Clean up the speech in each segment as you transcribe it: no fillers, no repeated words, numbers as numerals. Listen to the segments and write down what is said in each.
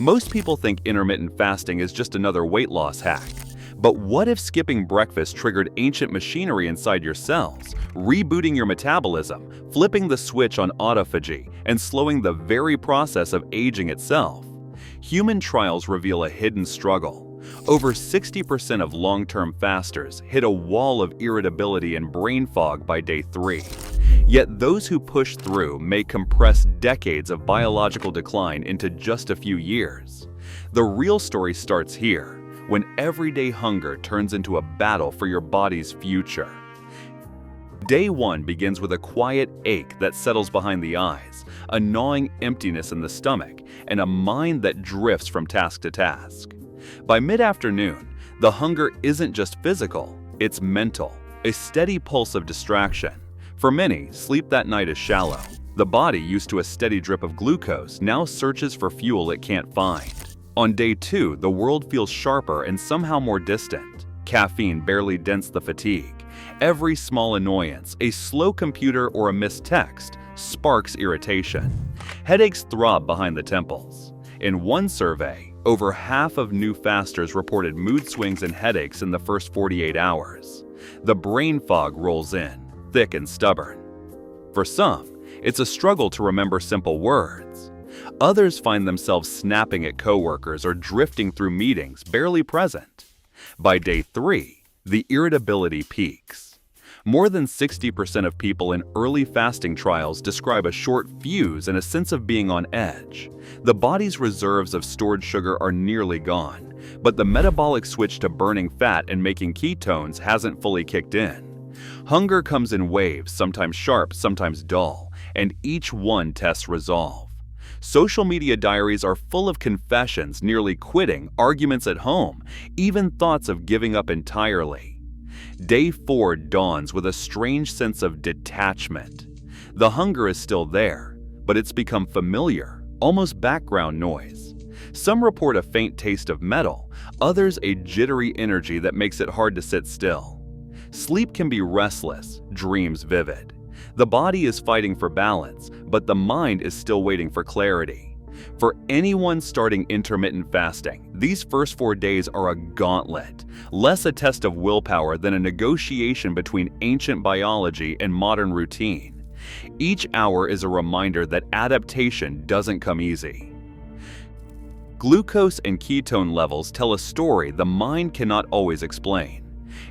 Most people think intermittent fasting is just another weight loss hack. But what if skipping breakfast triggered ancient machinery inside your cells, rebooting your metabolism, flipping the switch on autophagy, and slowing the very process of aging itself? Human trials reveal a hidden struggle. Over 60% of long-term fasters hit a wall of irritability and brain fog by day 3. Yet those who push through may compress decades of biological decline into just a few years. The real story starts here, when everyday hunger turns into a battle for your body's future. Day 1 begins with a quiet ache that settles behind the eyes, a gnawing emptiness in the stomach, and a mind that drifts from task to task. By mid-afternoon, the hunger isn't just physical, it's mental, a steady pulse of distraction. For many, sleep that night is shallow. The body, used to a steady drip of glucose, now searches for fuel it can't find. On day 2, the world feels sharper and somehow more distant. Caffeine barely dents the fatigue. Every small annoyance, a slow computer or a missed text, sparks irritation. Headaches throb behind the temples. In one survey, over half of new fasters reported mood swings and headaches in the first 48 hours. The brain fog rolls in, thick and stubborn. For some, it's a struggle to remember simple words. Others find themselves snapping at coworkers or drifting through meetings, barely present. By day 3, the irritability peaks. More than 60% of people in early fasting trials describe a short fuse and a sense of being on edge. The body's reserves of stored sugar are nearly gone, but the metabolic switch to burning fat and making ketones hasn't fully kicked in. Hunger comes in waves, sometimes sharp, sometimes dull, and each one tests resolve. Social media diaries are full of confessions, nearly quitting, arguments at home, even thoughts of giving up entirely. Day 4 dawns with a strange sense of detachment. The hunger is still there, but it's become familiar, almost background noise. Some report a faint taste of metal, others a jittery energy that makes it hard to sit still. Sleep can be restless, dreams vivid. The body is fighting for balance, but the mind is still waiting for clarity. For anyone starting intermittent fasting, these first 4 days are a gauntlet, less a test of willpower than a negotiation between ancient biology and modern routine. Each hour is a reminder that adaptation doesn't come easy. Glucose and ketone levels tell a story the mind cannot always explain.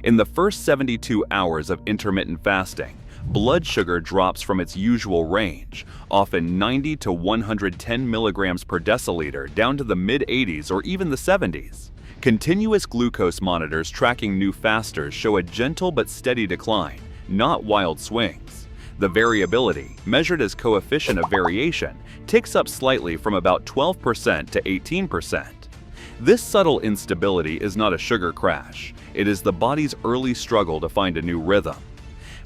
In the first 72 hours of intermittent fasting, blood sugar drops from its usual range, often 90 to 110 milligrams per deciliter, down to the mid-80s or even the 70s. Continuous glucose monitors tracking new fasters show a gentle but steady decline, not wild swings. The variability, measured as coefficient of variation, ticks up slightly from about 12% to 18%. This subtle instability is not a sugar crash. It is the body's early struggle to find a new rhythm.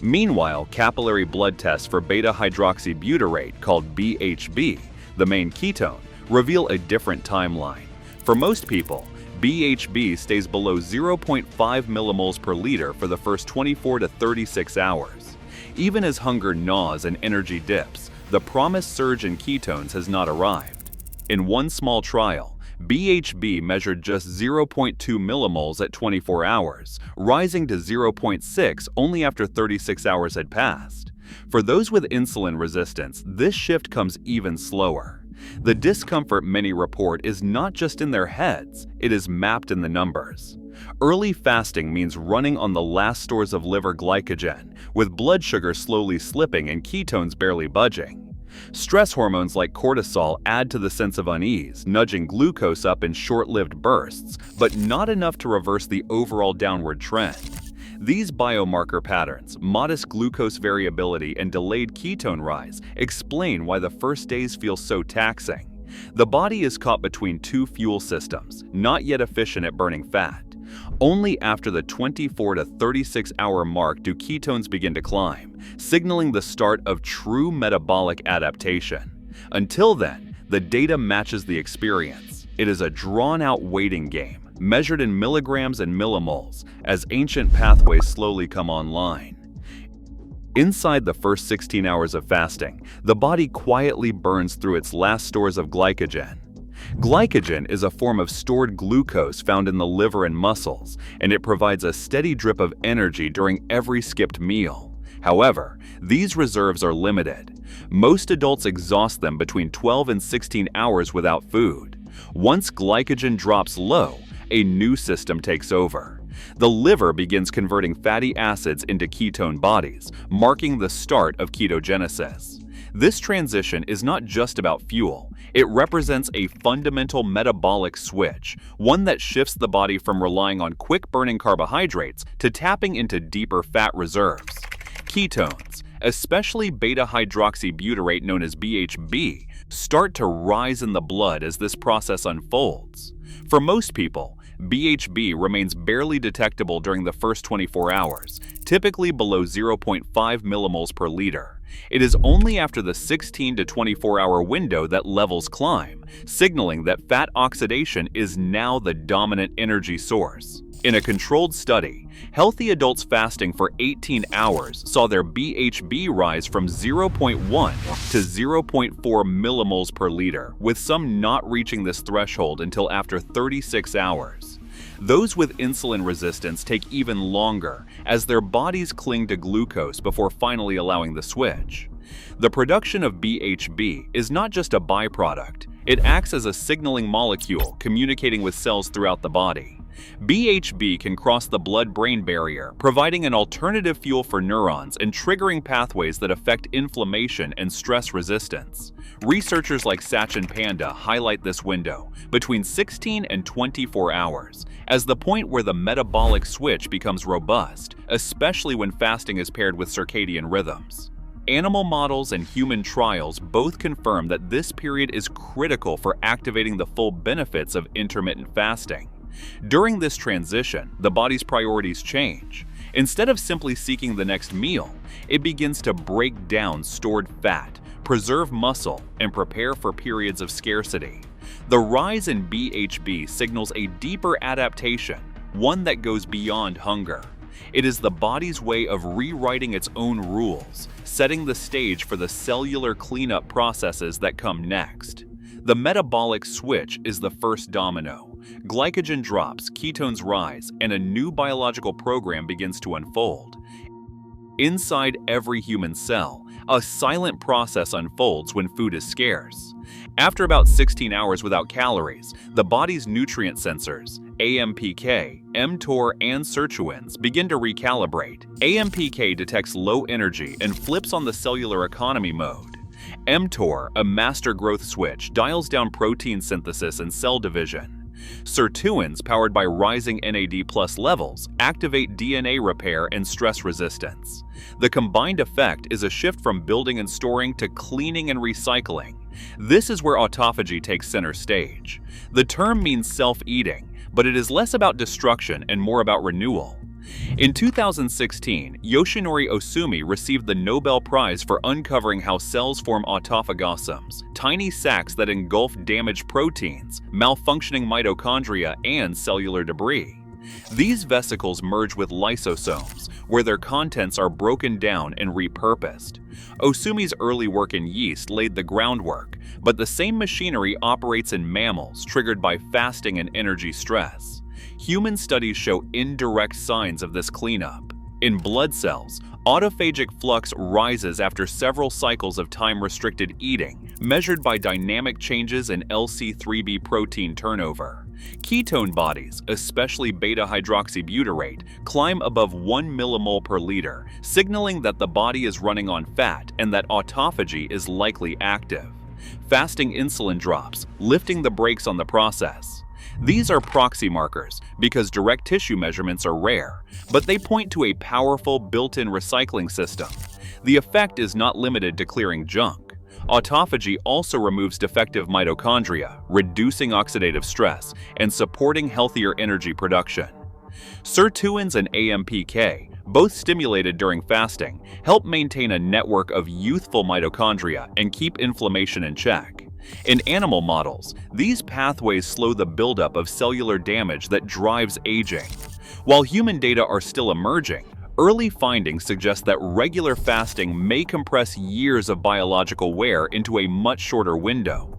Meanwhile, capillary blood tests for beta-hydroxybutyrate, called BHB, the main ketone, reveal a different timeline. For most people, BHB stays below 0.5 millimoles per liter for the first 24 to 36 hours. Even as hunger gnaws and energy dips, the promised surge in ketones has not arrived. In one small trial, BHB measured just 0.2 millimoles at 24 hours, rising to 0.6 only after 36 hours had passed. For those with insulin resistance, this shift comes even slower. The discomfort many report is not just in their heads, it is mapped in the numbers. Early fasting means running on the last stores of liver glycogen, with blood sugar slowly slipping and ketones barely budging. Stress hormones like cortisol add to the sense of unease, nudging glucose up in short-lived bursts, but not enough to reverse the overall downward trend. These biomarker patterns, modest glucose variability, and delayed ketone rise explain why the first days feel so taxing. The body is caught between two fuel systems, not yet efficient at burning fat. Only after the 24 to 36 hour mark do ketones begin to climb, signaling the start of true metabolic adaptation. Until then, the data matches the experience. It is a drawn-out waiting game, measured in milligrams and millimoles, as ancient pathways slowly come online. Inside the first 16 hours of fasting, the body quietly burns through its last stores of glycogen. Glycogen is a form of stored glucose found in the liver and muscles, and it provides a steady drip of energy during every skipped meal. However, these reserves are limited. Most adults exhaust them between 12 and 16 hours without food. Once glycogen drops low, a new system takes over. The liver begins converting fatty acids into ketone bodies, marking the start of ketogenesis. This transition is not just about fuel. It represents a fundamental metabolic switch, one that shifts the body from relying on quick-burning carbohydrates to tapping into deeper fat reserves. Ketones, especially beta-hydroxybutyrate known as BHB, start to rise in the blood as this process unfolds. For most people, BHB remains barely detectable during the first 24 hours, typically below 0.5 millimoles per liter. It is only after the 16 to 24-hour window that levels climb, signaling that fat oxidation is now the dominant energy source. In a controlled study, healthy adults fasting for 18 hours saw their BHB rise from 0.1 to 0.4 millimoles per liter, with some not reaching this threshold until after 36 hours. Those with insulin resistance take even longer, as their bodies cling to glucose before finally allowing the switch. The production of BHB is not just a byproduct, it acts as a signaling molecule communicating with cells throughout the body. BHB can cross the blood-brain barrier, providing an alternative fuel for neurons and triggering pathways that affect inflammation and stress resistance. Researchers like Sachin Panda highlight this window, between 16 and 24 hours, as the point where the metabolic switch becomes robust, especially when fasting is paired with circadian rhythms. Animal models and human trials both confirm that this period is critical for activating the full benefits of intermittent fasting. During this transition, the body's priorities change. Instead of simply seeking the next meal, it begins to break down stored fat, preserve muscle, and prepare for periods of scarcity. The rise in BHB signals a deeper adaptation, one that goes beyond hunger. It is the body's way of rewriting its own rules, setting the stage for the cellular cleanup processes that come next. The metabolic switch is the first domino. Glycogen drops, ketones rise, and a new biological program begins to unfold. Inside every human cell, a silent process unfolds when food is scarce. After about 16 hours without calories, the body's nutrient sensors, AMPK, mTOR, and sirtuins begin to recalibrate. AMPK detects low energy and flips on the cellular economy mode. mTOR, a master growth switch, dials down protein synthesis and cell division. Sirtuins, powered by rising NAD+ levels, activate DNA repair and stress resistance. The combined effect is a shift from building and storing to cleaning and recycling. This is where autophagy takes center stage. The term means self-eating, but it is less about destruction and more about renewal. In 2016, Yoshinori Ohsumi received the Nobel Prize for uncovering how cells form autophagosums, tiny sacs that engulf damaged proteins, malfunctioning mitochondria, and cellular debris. These vesicles merge with lysosomes, where their contents are broken down and repurposed. Ohsumi's early work in yeast laid the groundwork, but the same machinery operates in mammals, triggered by fasting and energy stress. Human studies show indirect signs of this cleanup. In blood cells, autophagic flux rises after several cycles of time-restricted eating, measured by dynamic changes in LC3B protein turnover. Ketone bodies, especially beta-hydroxybutyrate, climb above 1 millimole per liter, signaling that the body is running on fat and that autophagy is likely active. Fasting insulin drops, lifting the brakes on the process. These are proxy markers because direct tissue measurements are rare, but they point to a powerful built-in recycling system. The effect is not limited to clearing junk. Autophagy also removes defective mitochondria, reducing oxidative stress and supporting healthier energy production. Sirtuins and AMPK, both stimulated during fasting, help maintain a network of youthful mitochondria and keep inflammation in check. In animal models, these pathways slow the buildup of cellular damage that drives aging. While human data are still emerging, early findings suggest that regular fasting may compress years of biological wear into a much shorter window.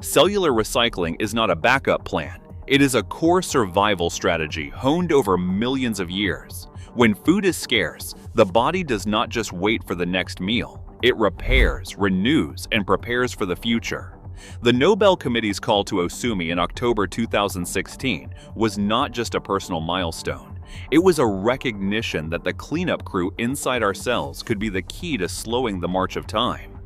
Cellular recycling is not a backup plan. It is a core survival strategy honed over millions of years. When food is scarce, the body does not just wait for the next meal. It repairs, renews, and prepares for the future. The Nobel Committee's call to Osumi in October 2016 was not just a personal milestone. It was a recognition that the cleanup crew inside our cells could be the key to slowing the march of time.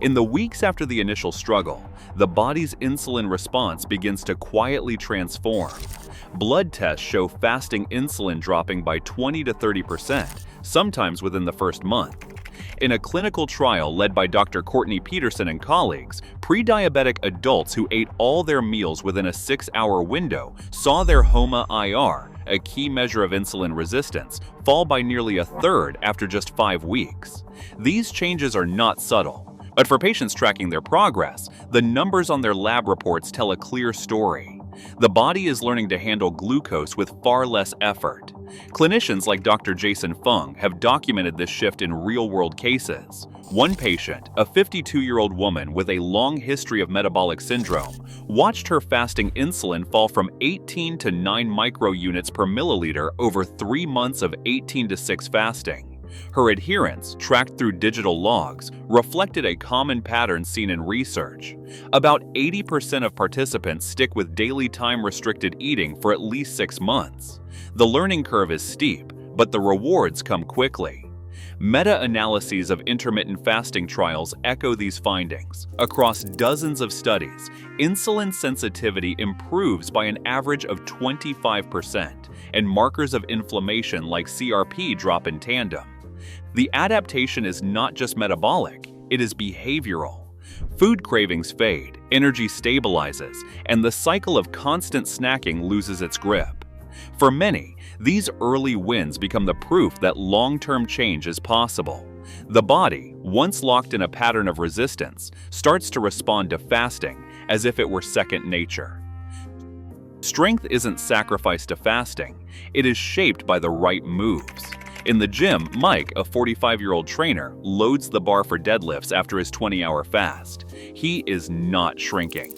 In the weeks after the initial struggle, the body's insulin response begins to quietly transform. Blood tests show fasting insulin dropping by 20 to 30%, sometimes within the first month. In a clinical trial led by Dr. Courtney Peterson and colleagues, pre-diabetic adults who ate all their meals within a 6-hour window saw their HOMA-IR, a key measure of insulin resistance, fall by nearly a third after just 5 weeks. These changes are not subtle. But for patients tracking their progress, the numbers on their lab reports tell a clear story. The body is learning to handle glucose with far less effort. Clinicians like Dr. Jason Fung have documented this shift in real-world cases. One patient, a 52-year-old woman with a long history of metabolic syndrome, watched her fasting insulin fall from 18 to 9 microunits per milliliter over 3 months of 18-6 fasting. Her adherence, tracked through digital logs, reflected a common pattern seen in research. About 80% of participants stick with daily time-restricted eating for at least 6 months. The learning curve is steep, but the rewards come quickly. Meta-analyses of intermittent fasting trials echo these findings. Across dozens of studies, insulin sensitivity improves by an average of 25%, and markers of inflammation like CRP drop in tandem. The adaptation is not just metabolic, it is behavioral. Food cravings fade, energy stabilizes, and the cycle of constant snacking loses its grip. For many, these early wins become the proof that long-term change is possible. The body, once locked in a pattern of resistance, starts to respond to fasting as if it were second nature. Strength isn't sacrificed to fasting, it is shaped by the right moves. In the gym, Mike, a 45-year-old trainer, loads the bar for deadlifts after his 20-hour fast. He is not shrinking.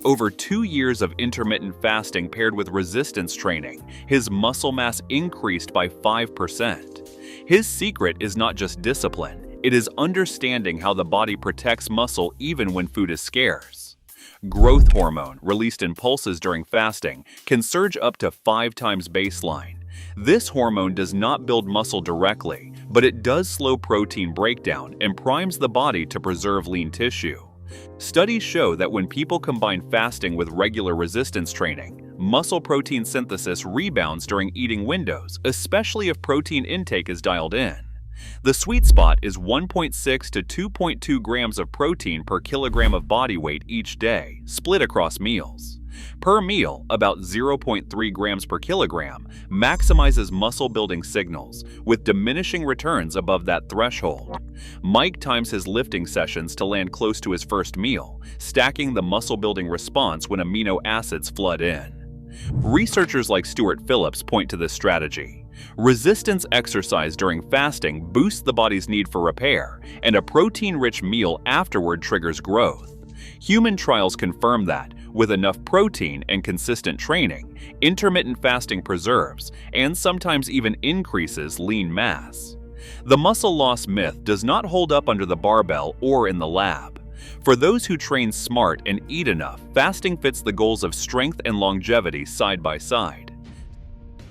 Over 2 years of intermittent fasting paired with resistance training, his muscle mass increased by 5%. His secret is not just discipline, it is understanding how the body protects muscle even when food is scarce. Growth hormone, released in pulses during fasting, can surge up to 5 times baseline. This hormone does not build muscle directly, but it does slow protein breakdown and primes the body to preserve lean tissue. Studies show that when people combine fasting with regular resistance training, muscle protein synthesis rebounds during eating windows, especially if protein intake is dialed in. The sweet spot is 1.6 to 2.2 grams of protein per kilogram of body weight each day, split across meals. Per meal, about 0.3 grams per kilogram maximizes muscle-building signals, with diminishing returns above that threshold. Mike times his lifting sessions to land close to his first meal, stacking the muscle-building response when amino acids flood in. Researchers like Stuart Phillips point to this strategy. Resistance exercise during fasting boosts the body's need for repair, and a protein-rich meal afterward triggers growth. Human trials confirm that, with enough protein and consistent training, intermittent fasting preserves, and sometimes even increases lean mass. The muscle loss myth does not hold up under the barbell or in the lab. For those who train smart and eat enough, fasting fits the goals of strength and longevity side by side.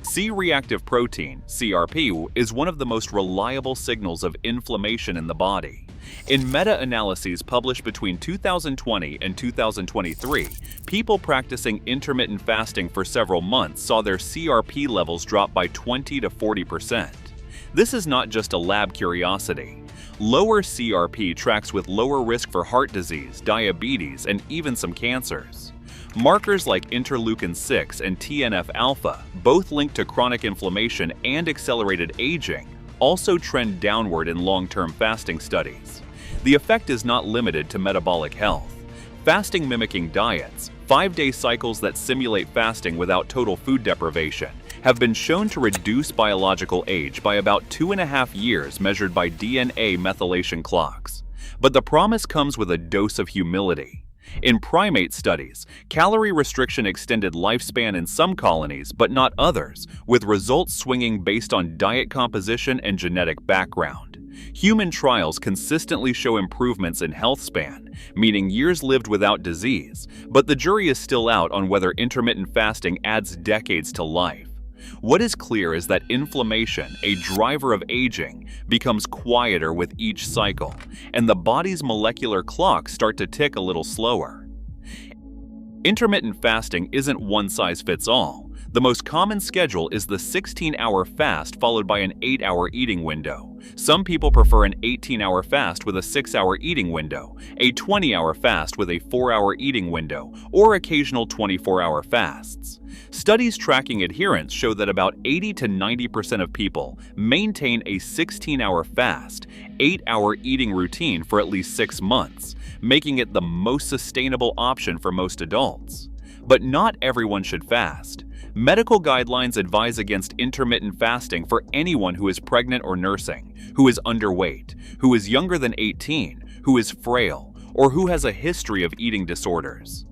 C-reactive protein, CRP, is one of the most reliable signals of inflammation in the body. In meta-analyses published between 2020 and 2023, people practicing intermittent fasting for several months saw their CRP levels drop by 20 to 40%. This is not just a lab curiosity. Lower CRP tracks with lower risk for heart disease, diabetes, and even some cancers. Markers like interleukin-6 and TNF-alpha, both linked to chronic inflammation and accelerated aging, also trend downward in long-term fasting studies. The effect is not limited to metabolic health. Fasting mimicking diets, 5-day cycles that simulate fasting without total food deprivation, have been shown to reduce biological age by about 2.5 years measured by DNA methylation clocks. But the promise comes with a dose of humility. In primate studies, calorie restriction extended lifespan in some colonies but not others, with results swinging based on diet composition and genetic background. Human trials consistently show improvements in health span, meaning years lived without disease, but the jury is still out on whether intermittent fasting adds decades to life. What is clear is that inflammation, a driver of aging, becomes quieter with each cycle, and the body's molecular clocks start to tick a little slower. Intermittent fasting isn't one size fits all. The most common schedule is the 16-hour fast followed by an 8-hour eating window. Some people prefer an 18-hour fast with a 6-hour eating window, a 20-hour fast with a 4-hour eating window, or occasional 24-hour fasts. Studies tracking adherence show that about 80 to 90% of people maintain a 16-hour fast, 8-hour eating routine for at least 6 months, making it the most sustainable option for most adults. But not everyone should fast. Medical guidelines advise against intermittent fasting for anyone who is pregnant or nursing, who is underweight, who is younger than 18, who is frail, or who has a history of eating disorders.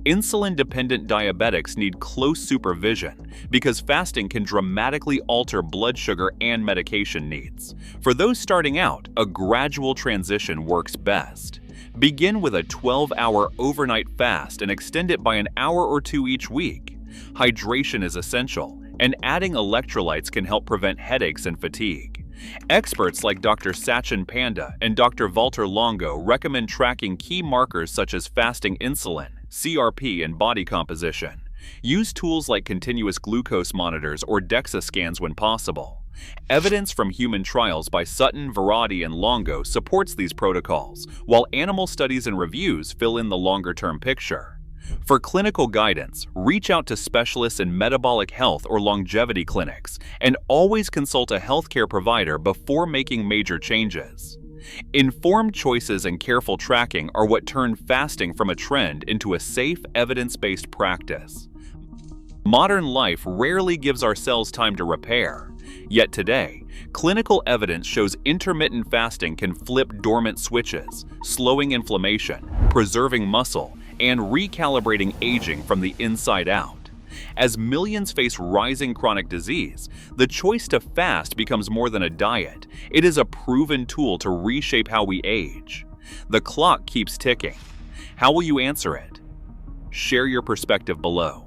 Insulin-dependent diabetics need close supervision because fasting can dramatically alter blood sugar and medication needs. For those starting out, a gradual transition works best. Begin with a 12-hour overnight fast and extend it by an hour or two each week. Hydration is essential, and adding electrolytes can help prevent headaches and fatigue. Experts like Dr. Sachin Panda and Dr. Walter Longo recommend tracking key markers such as fasting insulin, CRP, and body composition. Use tools like continuous glucose monitors or DEXA scans when possible. Evidence from human trials by Sutton, Varady, and Longo supports these protocols, while animal studies and reviews fill in the longer-term picture. For clinical guidance, reach out to specialists in metabolic health or longevity clinics, and always consult a healthcare provider before making major changes. Informed choices and careful tracking are what turn fasting from a trend into a safe, evidence-based practice. Modern life rarely gives our cells time to repair. Yet today, clinical evidence shows intermittent fasting can flip dormant switches, slowing inflammation, preserving muscle, and recalibrating aging from the inside out. As millions face rising chronic disease, the choice to fast becomes more than a diet. It is a proven tool to reshape how we age. The clock keeps ticking. How will you answer it? Share your perspective below.